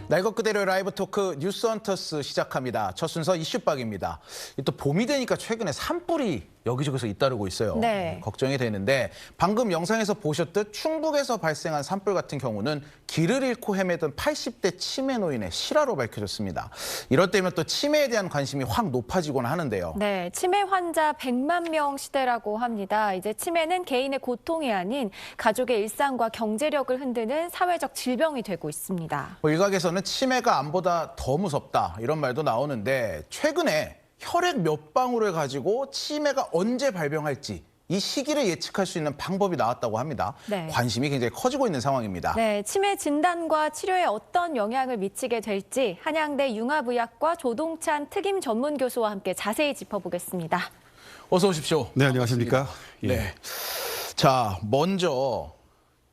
날 것 그대로 라이브 토크 뉴스헌터스 시작합니다. 첫 순서 이슈박입니다. 또 봄이 되니까 최근에 산불이 여기저기서 잇따르고 있어요. 네. 걱정이 되는데 방금 영상에서 보셨듯 충북에서 발생한 산불 같은 경우는 길을 잃고 헤매던 80대 치매 노인의 실화로 밝혀졌습니다. 이럴 때면 또 치매에 대한 관심이 확 높아지곤 하는데요. 네, 치매 환자 100만 명 시대라고 합니다. 이제 치매는 개인의 고통이 아닌 가족의 일상과 경제력을 흔드는 사회적 질병이 되고 있습니다. 일각에서는 치매가 암보다 더 무섭다 이런 말도 나오는데 최근에 혈액 몇 방울을 가지고 치매가 언제 발병할지 이 시기를 예측할 수 있는 방법이 나왔다고 합니다. 네. 관심이 굉장히 커지고 있는 상황입니다. 네, 치매 진단과 치료에 어떤 영향을 미치게 될지 한양대 융합의학과 조동찬 특임 전문 교수와 함께 자세히 짚어보겠습니다. 어서 오십시오. 네, 안녕하십니까? 예. 네. 자, 먼저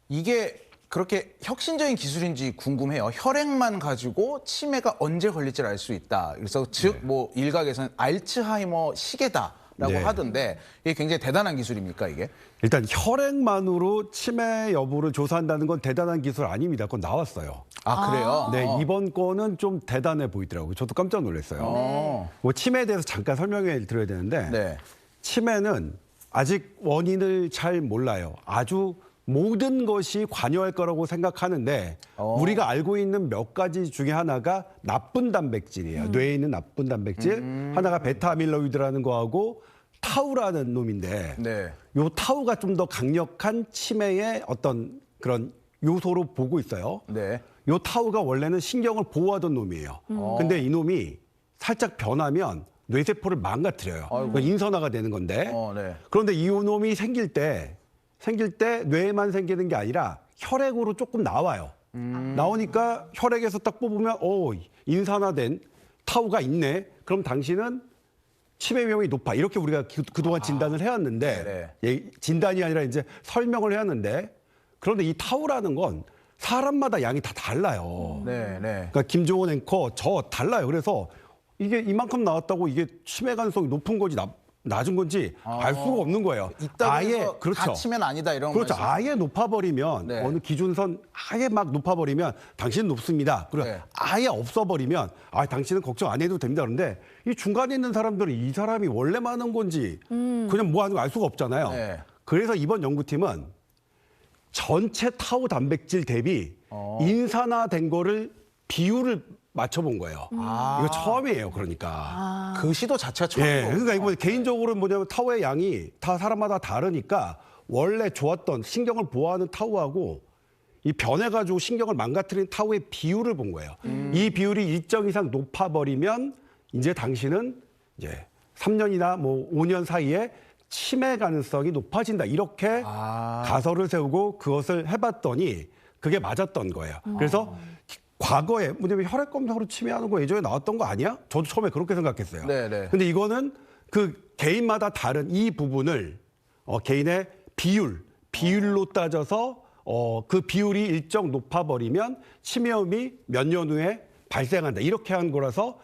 이게 그렇게 혁신적인 기술인지 궁금해요. 혈액만 가지고 치매가 언제 걸릴지를 알 수 있다. 그래서 즉 뭐 일각에서는 알츠하이머 시계다라고 네. 하던데 이게 굉장히 대단한 기술입니까 이게? 일단 혈액만으로 치매 여부를 조사한다는 건 대단한 기술 아닙니다. 그건 나왔어요. 아, 그래요? 네, 이번 건은 좀 대단해 보이더라고요. 저도 깜짝 놀랐어요. 뭐 치매에 대해서 잠깐 설명해 드려야 되는데 네. 치매는 아직 원인을 잘 몰라요. 아주 모든 것이 관여할 거라고 생각하는데 우리가 알고 있는 몇 가지 중에 하나가 나쁜 단백질이에요. 뇌에 있는 나쁜 단백질. 하나가 베타아밀로이드라는 거하고 타우라는 놈인데 네. 요 타우가 좀 더 강력한 치매의 어떤 그런 요소로 보고 있어요. 네. 요 타우가 원래는 신경을 보호하던 놈이에요. 근데 이 놈이 살짝 변하면 뇌세포를 망가뜨려요. 그러니까 인선화가 되는 건데. 네. 그런데 이 놈이 생길 때 뇌에만 생기는 게 아니라 혈액으로 조금 나와요. 나오니까 혈액에서 딱 뽑으면 인산화된 타우가 있네. 그럼 당신은 치매 위험이 높아. 이렇게 우리가 그동안 진단을 해왔는데 진단이 아니라 이제 설명을 해왔는데 그런데 이 타우라는 건 사람마다 양이 다 달라요. 네, 네. 그러니까 김종원 앵커 저 달라요. 그래서 이게 이만큼 나왔다고 이게 치매 가능성이 높은 건지 낮은 건지 알 수가 없는 거예요. 아예 그렇죠. 다 치매는 아니다 이런 그렇죠. 말씀. 아예 높아버리면 네. 어느 기준선 아예 막 높아버리면 당신은 높습니다. 그리고 네. 아예 없어버리면 당신은 걱정 안 해도 됩니다. 그런데 이 중간에 있는 사람들은 이 사람이 원래 많은 건지 그냥 뭐 하는 거 알 수가 없잖아요. 네. 그래서 이번 연구팀은 전체 타우 단백질 대비 인산화된 거를 비율을 맞춰본 거예요. 이거 처음이에요. 그러니까. 그 시도 자체가 처음. 예, 그러니까 이거 개인적으로 뭐냐면 타우의 양이 다 사람마다 다르니까 원래 좋았던 신경을 보호하는 타우하고 이 변해가지고 신경을 망가뜨리는 타우의 비율을 본 거예요. 이 비율이 일정 이상 높아버리면 이제 당신은 이제 3년이나 뭐 5년 사이에 치매 가능성이 높아진다. 이렇게 가설을 세우고 그것을 해봤더니 그게 맞았던 거예요. 그래서 과거에 뭐냐면 혈액 검사로 치매하는 거 예전에 나왔던 거 아니야? 저도 처음에 그렇게 생각했어요. 네네. 근데 이거는 그 개인마다 다른 이 부분을 개인의 비율로 따져서 그 비율이 일정 높아버리면 치매음이 몇 년 후에 발생한다. 이렇게 한 거라서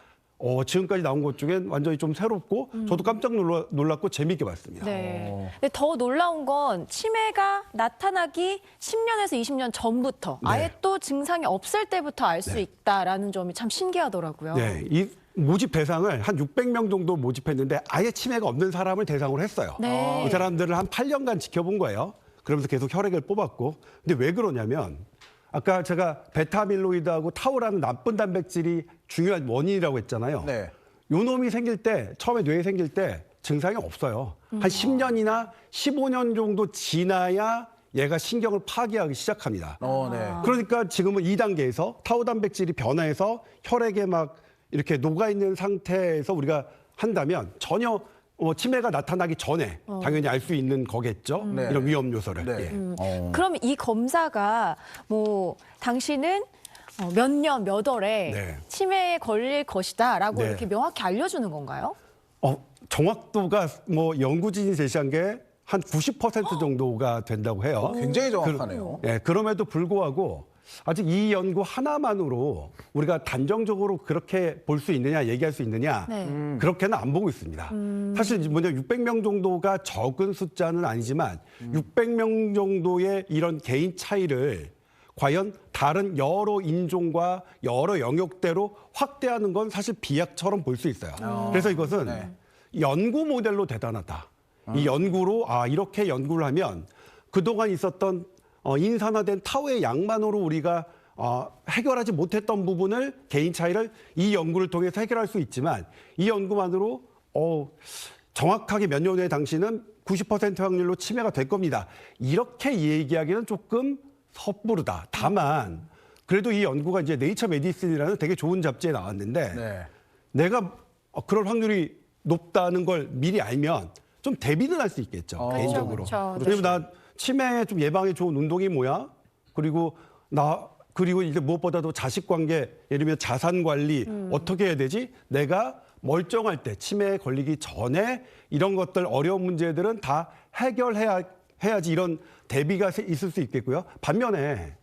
지금까지 나온 것 중엔 완전히 좀 새롭고 저도 깜짝 놀랐고 재미있게 봤습니다. 네. 근데 더 놀라운 건 치매가 나타나기 10년에서 20년 전부터 아예 또 증상이 없을 때부터 알 수 있다라는 점이 참 신기하더라고요. 네, 이 모집 대상을 한 600명 정도 모집했는데 아예 치매가 없는 사람을 대상으로 했어요. 네. 이 사람들을 한 8년간 지켜본 거예요. 그러면서 계속 혈액을 뽑았고. 근데 왜 그러냐면 아까 제가 베타아밀로이드하고 타우라는 나쁜 단백질이 중요한 원인이라고 했잖아요. 네. 요 놈이 생길 때 처음에 뇌에 생길 때 증상이 없어요. 한 10년이나 15년 정도 지나야 얘가 신경을 파괴하기 시작합니다. 네. 그러니까 지금은 2단계에서 타우 단백질이 변해서 혈액에 막 이렇게 녹아있는 상태에서 우리가 한다면 전혀 치매가 나타나기 전에 당연히 알 수 있는 거겠죠. 네. 이런 위험 요소를. 네. 예. 그럼 이 검사가 뭐 당신은 몇 년, 몇 월에 네. 치매에 걸릴 것이다라고 네. 이렇게 명확히 알려주는 건가요? 정확도가 뭐 연구진이 제시한 게 한 90% 정도가 된다고 해요. 굉장히 정확하네요. 그럼에도 불구하고 아직 이 연구 하나만으로 우리가 단정적으로 그렇게 볼 수 있느냐, 얘기할 수 있느냐, 네. 그렇게는 안 보고 있습니다. 사실 뭐냐 600명 정도가 적은 숫자는 아니지만 600명 정도의 이런 개인 차이를 과연 다른 여러 인종과 여러 영역대로 확대하는 건 사실 비약처럼 볼 수 있어요. 그래서 이것은 네. 연구 모델로 대단하다. 이 연구로 이렇게 연구를 하면 그동안 있었던 인산화된 타우의 양만으로 우리가 해결하지 못했던 부분을 개인 차이를 이 연구를 통해서 해결할 수 있지만 이 연구만으로 정확하게 몇 년 후에 당신은 90% 확률로 치매가 될 겁니다. 이렇게 얘기하기는 조금 섣부르다. 다만 그래도 이 연구가 이제 네이처 메디슨이라는 되게 좋은 잡지에 나왔는데 네. 내가 그럴 확률이 높다는 걸 미리 알면 좀 대비는 할 수 있겠죠. 개인적으로. 그렇죠. 왜냐면 나 치매 좀 예방에 좋은 운동이 뭐야? 그리고 이제 무엇보다도 자식 관계, 예를 들면 자산 관리 어떻게 해야 되지? 내가 멀쩡할 때 치매에 걸리기 전에 이런 것들 어려운 문제들은 다 해야지 이런 대비가 있을 수 있겠고요. 반면에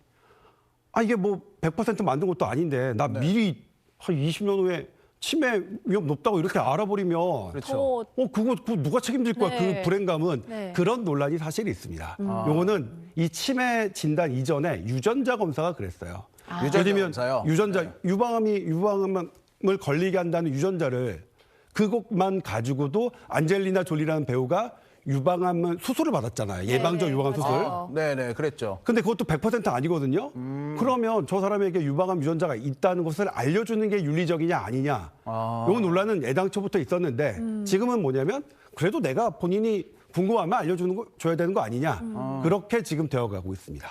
이게 뭐 100% 만든 것도 아닌데 나 미리 한 20년 후에 치매 위험 높다고 이렇게 알아버리면 그렇죠. 그거 누가 책임질 거야? 네. 그 불행감은 네. 그런 논란이 사실 있습니다. 요거는 이 치매 진단 이전에 유전자 검사가 그랬어요. 유전자 예를 들면 검사요? 유전자 네. 유방암을 걸리게 한다는 유전자를 그것만 가지고도 안젤리나 졸리라는 배우가 유방암 수술을 받았잖아요. 예방적 네, 유방암 수술. 맞아요. 네네, 그랬죠. 근데 그것도 100% 아니거든요. 그러면 저 사람에게 유방암 유전자가 있다는 것을 알려주는 게 윤리적이냐 아니냐. 요 논란은 애당초부터 있었는데 지금은 뭐냐면 그래도 내가 본인이 궁금하면 줘야 되는 거 아니냐. 그렇게 지금 되어가고 있습니다.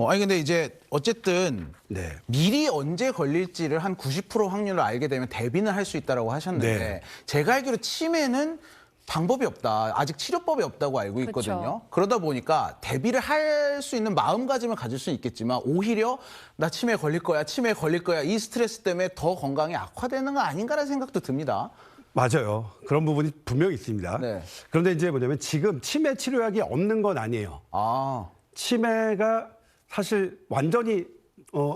아니 근데 이제 어쨌든 네. 미리 언제 걸릴지를 한 90% 확률로 알게 되면 대비는 할 수 있다고 하셨는데 네. 제가 알기로 치매는 방법이 없다. 아직 치료법이 없다고 알고 있거든요. 그렇죠. 그러다 보니까 대비를 할 수 있는 마음가짐을 가질 수는 있겠지만 오히려 나 치매에 걸릴 거야, 이 스트레스 때문에 더 건강이 악화되는 거 아닌가라는 생각도 듭니다. 맞아요. 그런 부분이 분명히 있습니다. 네. 그런데 이제 뭐냐면 지금 치매 치료약이 없는 건 아니에요. 치매가 사실 완전히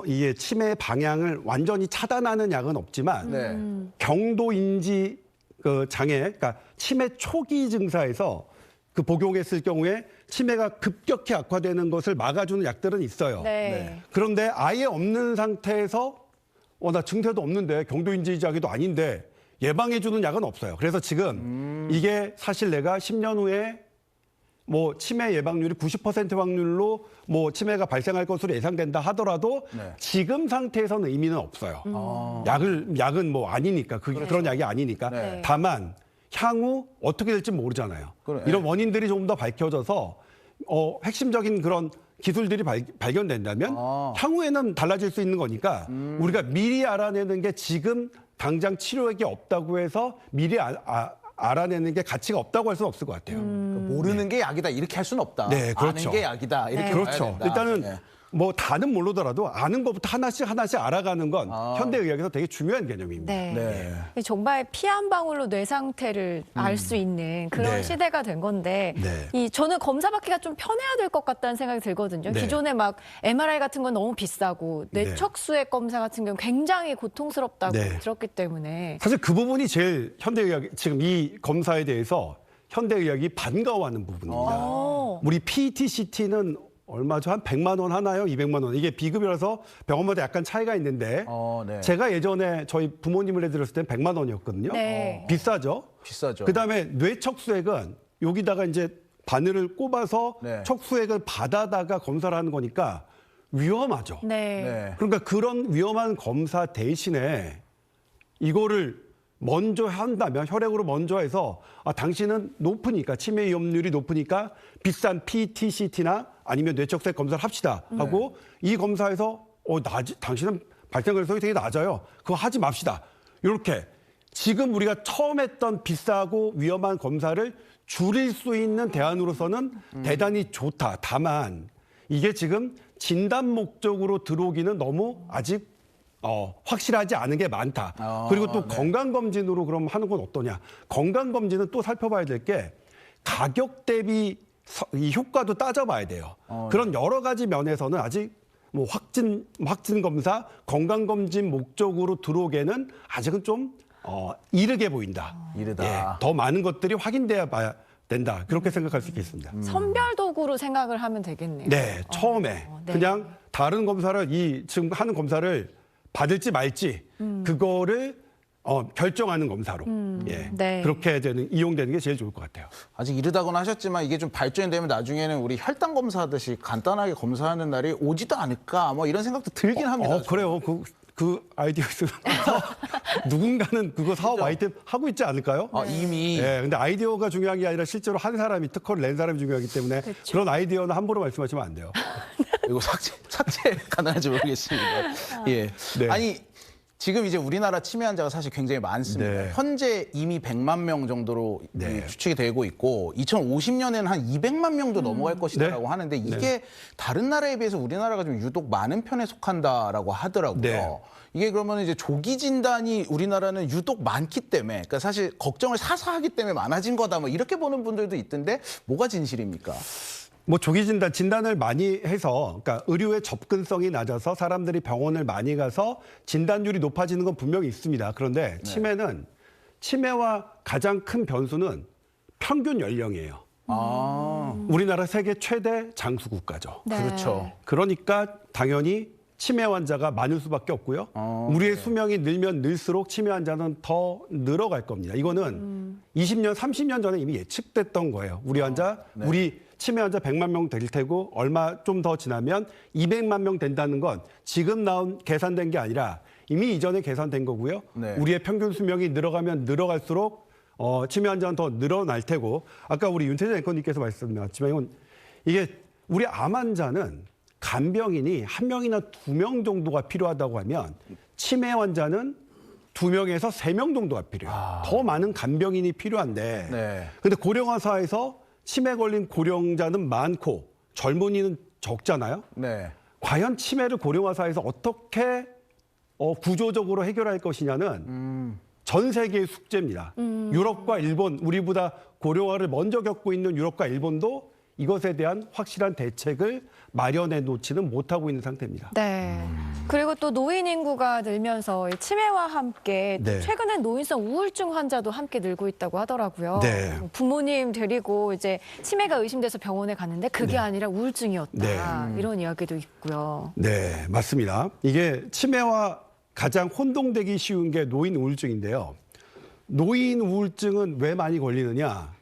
이게 치매 방향을 완전히 차단하는 약은 없지만 네. 경도 인지 장애, 그러니까 치매 초기 증사에서 그 복용했을 경우에 치매가 급격히 악화되는 것을 막아주는 약들은 있어요. 네. 그런데 아예 없는 상태에서 나 증세도 없는데 경도 인지 장애도 아닌데 예방해주는 약은 없어요. 그래서 지금 이게 사실 내가 10년 후에 뭐 치매 예방률이 90% 확률로 뭐 치매가 발생할 것으로 예상된다 하더라도 네. 지금 상태에서는 의미는 없어요. 약은 뭐 아니니까 그런 약이 아니니까. 네. 다만 향후 어떻게 될지 모르잖아요. 그래, 이런 원인들이 좀 더 밝혀져서 핵심적인 그런 기술들이 발견된다면 향후에는 달라질 수 있는 거니까 우리가 미리 알아내는 게 지금 당장 치료액이 없다고 해서 미리 알아내는 게 가치가 없다고 할 수는 없을 것 같아요. 모르는 게 약이다 이렇게 할 수는 없다. 네, 그렇죠. 아는 게 약이다 이렇게 네. 봐야 그렇죠. 된다. 일단은 네. 뭐 다는 모르더라도 아는 것부터 하나씩 알아가는 건 현대의학에서 되게 중요한 개념입니다. 네. 네. 정말 피 한 방울로 뇌 상태를 알 수 있는 그런 네. 시대가 된 건데 네. 저는 검사 받기가 좀 편해야 될 것 같다는 생각이 들거든요. 네. 기존에 막 MRI 같은 건 너무 비싸고 네. 뇌척수액 검사 같은 경우는 굉장히 고통스럽다고 네. 들었기 때문에 사실 그 부분이 제일 현대의학 지금 이 검사에 대해서 현대의학이 반가워하는 부분입니다. 우리 PET, CT는 얼마죠? 한 100만 원 하나요? 200만 원. 이게 비급이라서 병원마다 약간 차이가 있는데 네. 제가 예전에 저희 부모님을 해드렸을 땐 100만 원이었거든요. 네. 비싸죠? 비싸죠. 그다음에 뇌척수액은 여기다가 이제 바늘을 꼽아서 네. 척수액을 받아다가 검사를 하는 거니까 위험하죠. 네. 네. 그러니까 그런 위험한 검사 대신에 이거를 먼저 한다면 혈액으로 먼저 해서 당신은 높으니까 치매 위험률이 높으니까 비싼 PET, CT나 아니면 뇌척수액 검사를 합시다 하고 이 검사에서 당신은 발생 가능성이 되게 낮아요. 그거 하지 맙시다. 이렇게 지금 우리가 처음 했던 비싸고 위험한 검사를 줄일 수 있는 대안으로서는 대단히 좋다. 다만 이게 지금 진단 목적으로 들어오기는 너무 아직 확실하지 않은 게 많다. 그리고 또 네. 건강검진으로 그럼 하는 건 어떠냐. 건강검진은 또 살펴봐야 될 게 가격 대비 이 효과도 따져봐야 돼요. 그런 여러 가지 면에서는 아직 뭐 확진 검사, 건강검진 목적으로 들어오기에는 아직은 좀 이르게 보인다. 이르다. 예, 더 많은 것들이 확인돼야 봐야 된다. 그렇게 생각할 수 있겠습니다. 선별 도구로 생각을 하면 되겠네요. 네, 처음에 네. 그냥 다른 검사를 지금 하는 검사를 받을지 말지 그거를 결정하는 검사로 예. 네. 그렇게 이용되는 게 제일 좋을 것 같아요. 아직 이르다고는 하셨지만 이게 좀 발전이 되면 나중에는 우리 혈당 검사하듯이 간단하게 검사하는 날이 오지도 않을까 뭐 이런 생각도 들긴 합니다. 그래요. 그 아이디어 있으면 누군가는 그거 사업 아이템 하고 있지 않을까요? 이미. 예, 근데 아이디어가 중요한 게 아니라 실제로 한 사람이 특허를 낸 사람이 중요하기 때문에 그렇죠. 그런 아이디어는 함부로 말씀하시면 안 돼요. 이거 삭제 가능할지 모르겠습니다. 예. 네. 아니 지금 이제 우리나라 치매 환자가 사실 굉장히 많습니다. 네. 현재 이미 100만 명 정도로 추측이 되고 있고 2050년에는 한 200만 명도 넘어갈 것이다라고 네. 하는데 이게 다른 나라에 비해서 우리나라가 좀 유독 많은 편에 속한다라고 하더라고요. 네. 이게 그러면 이제 조기 진단이 우리나라는 유독 많기 때문에 그러니까 사실 걱정을 사서 하기 때문에 많아진 거다 뭐 이렇게 보는 분들도 있던데 뭐가 진실입니까? 뭐 조기 진단을 많이 해서 그러니까 의료의 접근성이 낮아서 사람들이 병원을 많이 가서 진단율이 높아지는 건 분명히 있습니다. 그런데 치매와 가장 큰 변수는 평균 연령이에요. 우리나라 세계 최대 장수 국가죠. 네. 그렇죠. 그러니까 당연히 치매 환자가 많을 수밖에 없고요. 우리의 수명이 늘면 늘수록 치매 환자는 더 늘어갈 겁니다. 이거는 20년, 30년 전에 이미 예측됐던 거예요. 우리 치매 환자 100만 명 될 테고 얼마 좀 더 지나면 200만 명 된다는 건 지금 나온 계산된 게 아니라 이미 이전에 계산된 거고요. 네. 우리의 평균 수명이 늘어가면 늘어갈수록 치매 환자는 더 늘어날 테고 아까 우리 윤태정 앵커님께서 말씀하셨지만 이게 우리 암 환자는 간병인이 1명이나 2명 정도가 필요하다고 하면 치매 환자는 2명에서 3명 정도가 필요해요. 더 많은 간병인이 필요한데 네. 근데 고령화 사회에서 치매 걸린 고령자는 많고 젊은이는 적잖아요. 네. 과연 치매를 고령화 사회에서 어떻게 구조적으로 해결할 것이냐는 전 세계의 숙제입니다. 유럽과 일본, 우리보다 고령화를 먼저 겪고 있는 유럽과 일본도 이것에 대한 확실한 대책을 마련해 놓지는 못하고 있는 상태입니다. 네. 그리고 또 노인 인구가 늘면서 이 치매와 함께 또 네. 최근엔 노인성 우울증 환자도 함께 늘고 있다고 하더라고요. 네. 뭐 부모님 데리고 이제 치매가 의심돼서 병원에 갔는데 그게 아니라 우울증이었다. 이런 이야기도 있고요. 네, 맞습니다. 이게 치매와 가장 혼동되기 쉬운 게 노인 우울증인데요. 노인 우울증은 왜 많이 걸리느냐?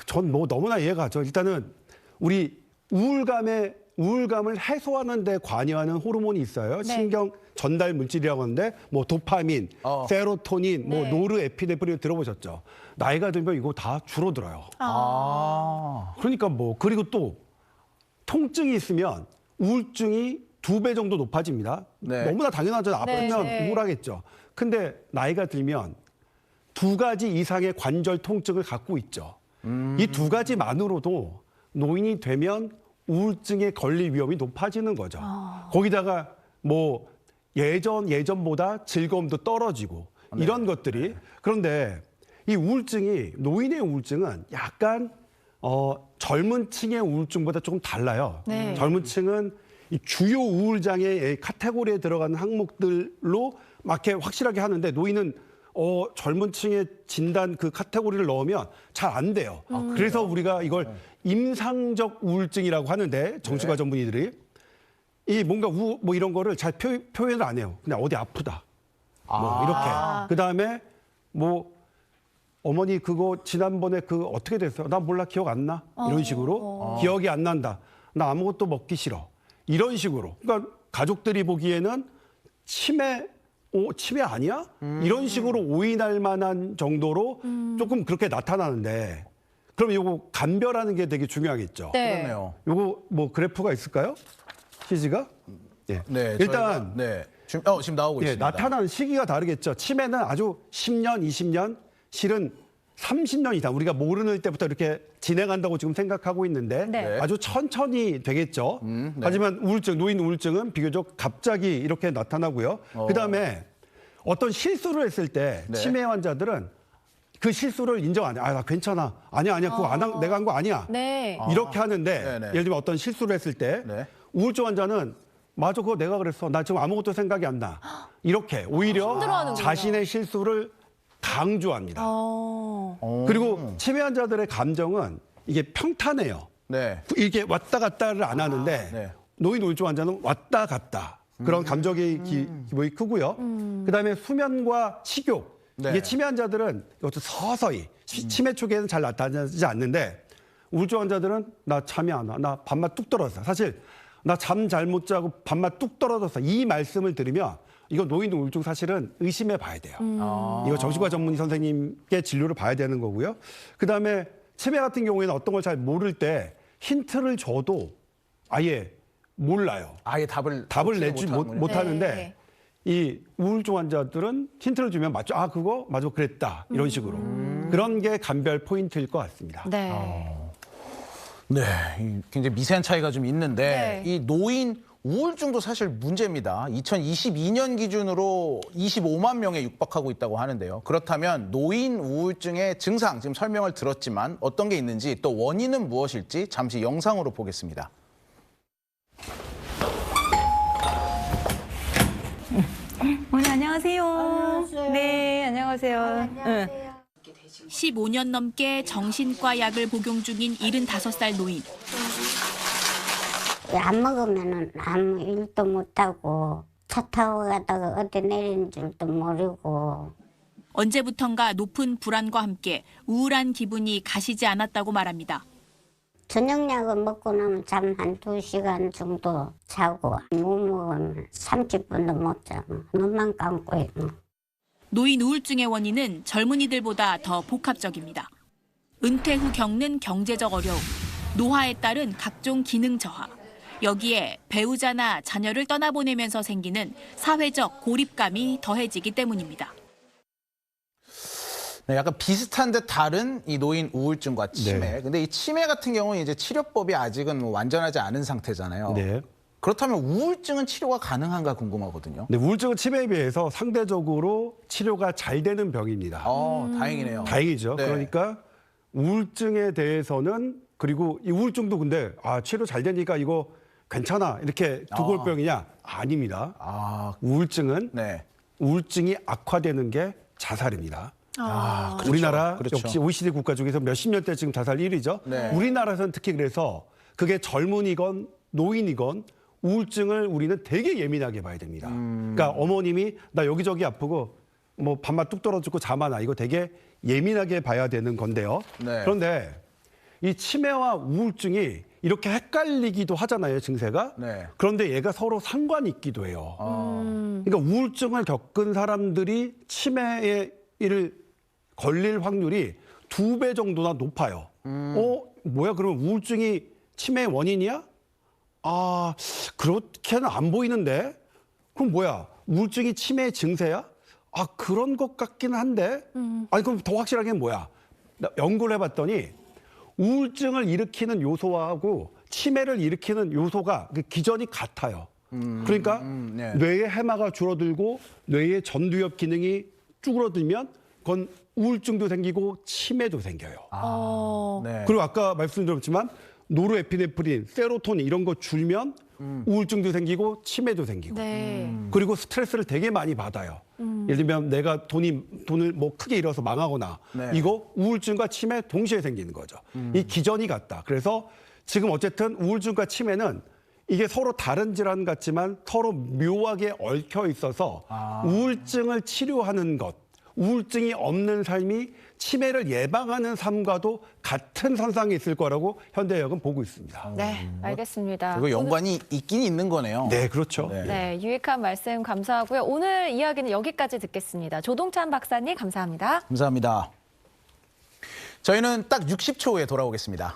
전 뭐 너무나 이해가 가죠. 일단은 우리 우울감을 해소하는 데 관여하는 호르몬이 있어요. 네. 신경 전달 물질이라고 하는데 뭐 도파민, 세로토닌, 뭐 네. 노르에피네프린 들어보셨죠? 나이가 들면 이거 다 줄어들어요. 그러니까 그리고 또 통증이 있으면 우울증이 2배 정도 높아집니다. 네. 너무나 당연하죠. 아프면 네. 우울하겠죠. 근데 나이가 들면 2가지 이상의 관절 통증을 갖고 있죠. 이 2가지만으로도 노인이 되면 우울증에 걸릴 위험이 높아지는 거죠. 거기다가 뭐 예전보다 즐거움도 떨어지고 이런 것들이 그런데 이 노인의 우울증은 약간 젊은 층의 우울증보다 조금 달라요. 네. 젊은 층은 이 주요 우울장애의 카테고리에 들어가는 항목들로 막 이렇게 확실하게 하는데 노인은 젊은 층의 진단 그 카테고리를 넣으면 잘 안 돼요. 그래서 우리가 이걸 임상적 우울증이라고 하는데 정신과 전문의들이 이 뭔가 뭐 이런 거를 잘 표현을 안 해요. 그냥 어디 아프다. 뭐 이렇게. 그다음에 뭐 어머니 그거 지난번에 그 어떻게 됐어요? 나 몰라 기억 안 나. 이런 식으로 기억이 안 난다. 나 아무것도 먹기 싫어. 이런 식으로. 그러니까 가족들이 보기에는 치매 아니야? 이런 식으로 오인할 만한 정도로 조금 그렇게 나타나는데 그럼 요거 감별하는 게 되게 중요하겠죠. 네. 그렇네요. 요거 뭐 그래프가 있을까요? CG가? 예. 네. 일단 지금 나오고 예, 있습니다. 나타나는 시기가 다르겠죠. 치매는 아주 10년, 20년, 실은 30년 이상 우리가 모르는 때부터 이렇게 진행한다고 지금 생각하고 있는데 네. 아주 천천히 되겠죠. 네. 하지만 노인 우울증은 비교적 갑자기 이렇게 나타나고요. 그다음에 어떤 실수를 했을 때 네. 치매 환자들은 그 실수를 인정 안 해. 나 괜찮아. 아니야. 그거 내가 한 거 아니야. 네. 이렇게 하는데 네네. 예를 들면 어떤 실수를 했을 때 네. 우울증 환자는 맞아, 그거 내가 그랬어. 나 지금 아무것도 생각이 안 나. 이렇게 오히려 힘들어하는군요. 자신의 실수를 강조합니다. 그리고 치매 환자들의 감정은 이게 평탄해요. 네. 이게 왔다 갔다를 안 하는데 네. 노인 우울증 환자는 왔다 갔다 그런 감정의 기복이 크고요. 그다음에 수면과 식욕. 네. 이게 치매 환자들은 이것도 서서히 치매 초기에는 잘 나타나지 않는데 우울증 환자들은 나 잠이 안 와. 나 밤낮 뚝 떨어졌어. 사실 나 잠 잘 못 자고 밤낮 뚝 떨어졌어. 이 말씀을 들으면 이거 노인 우울증 사실은 의심해 봐야 돼요. 이거 정신과 전문의 선생님께 진료를 봐야 되는 거고요. 그다음에 치매 같은 경우에는 어떤 걸 잘 모를 때 힌트를 줘도 아예 몰라요. 아예 답을 내지 못하는데 네. 이 우울증 환자들은 힌트를 주면 맞죠? 아 그거 맞아 그랬다 이런 식으로 그런 게 감별 포인트일 것 같습니다. 네. 네, 굉장히 미세한 차이가 좀 있는데 네. 이 노인 우울증도 사실 문제입니다. 2022년 기준으로 25만 명에 육박하고 있다고 하는데요. 그렇다면 노인 우울증의 증상 지금 설명을 들었지만 어떤 게 있는지 또 원인은 무엇일지 잠시 영상으로 보겠습니다. 어머니 안녕하세요. 네, 안녕하세요. 응. 15년 넘게 정신과 약을 복용 중인 75살 노인. 안 먹으면은 아무 일도 못하고 차 타고 가다가 어디 내리는 줄도 모르고 언제부턴가 높은 불안과 함께 우울한 기분이 가시지 않았다고 말합니다. 저녁약을 먹고 나면 잠 한 2시간 정도 자고 못 먹으면 30분도 못 자고 눈만 감고 있고 노인 우울증의 원인은 젊은이들보다 더 복합적입니다. 은퇴 후 겪는 경제적 어려움, 노화에 따른 각종 기능 저하, 여기에 배우자나 자녀를 떠나보내면서 생기는 사회적 고립감이 더해지기 때문입니다. 네, 약간 비슷한데 다른 이 노인 우울증과 치매. 네. 근데 이 치매 같은 경우는 이제 치료법이 아직은 뭐 완전하지 않은 상태잖아요. 네. 그렇다면 우울증은 치료가 가능한가 궁금하거든요. 네, 우울증은 치매에 비해서 상대적으로 치료가 잘 되는 병입니다. 다행이네요. 다행이죠. 네. 그러니까 우울증에 대해서는 그리고 이 우울증도 근데 치료 잘 되니까 이거 괜찮아 이렇게 두고 올 병이냐? 아닙니다. 우울증은 네. 우울증이 악화되는 게 자살입니다. 그렇죠. 우리나라 그렇죠. 역시 OECD 국가 중에서 몇십 년대 지금 자살 1위죠. 네. 우리나라에서는 특히 그래서 그게 젊은이건 노인이건 우울증을 우리는 되게 예민하게 봐야 됩니다. 그러니까 어머님이 나 여기저기 아프고 뭐 밤낮 뚝 떨어지고 잠 안 와 이거 되게 예민하게 봐야 되는 건데요. 네. 그런데 이 치매와 우울증이 이렇게 헷갈리기도 하잖아요, 증세가. 네. 그런데 얘가 서로 상관이 있기도 해요. 그러니까 우울증을 겪은 사람들이 치매에 걸릴 확률이 2배 정도나 높아요. 뭐야 그러면 우울증이 치매의 원인이야? 그렇게는 안 보이는데? 그럼 뭐야? 우울증이 치매의 증세야? 그런 것 같기는 한데? 아니, 그럼 더 확실하게 뭐야? 나 연구를 해봤더니 우울증을 일으키는 요소하고 치매를 일으키는 요소가 그 기전이 같아요. 그러니까 네. 뇌의 해마가 줄어들고 뇌의 전두엽 기능이 쭈그러들면 그건 우울증도 생기고 치매도 생겨요. 네. 그리고 아까 말씀드렸지만 노르에피네프린, 세로토닌 이런 거 줄면 우울증도 생기고 치매도 생기고 네. 그리고 스트레스를 되게 많이 받아요. 예를 들면 내가 돈을 뭐 크게 잃어서 망하거나 네. 이거 우울증과 치매 동시에 생기는 거죠. 이 기전이 같다. 그래서 지금 어쨌든 우울증과 치매는 이게 서로 다른 질환 같지만 서로 묘하게 얽혀 있어서 우울증을 치료하는 것, 우울증이 없는 삶이 치매를 예방하는 삶과도 같은 선상에 있을 거라고 현대의학은 보고 있습니다. 네, 알겠습니다. 그리고 연관이 있긴 있는 거네요. 네, 그렇죠. 네. 네, 유익한 말씀 감사하고요. 오늘 이야기는 여기까지 듣겠습니다. 조동찬 박사님 감사합니다. 감사합니다. 저희는 딱 60초 후에 돌아오겠습니다.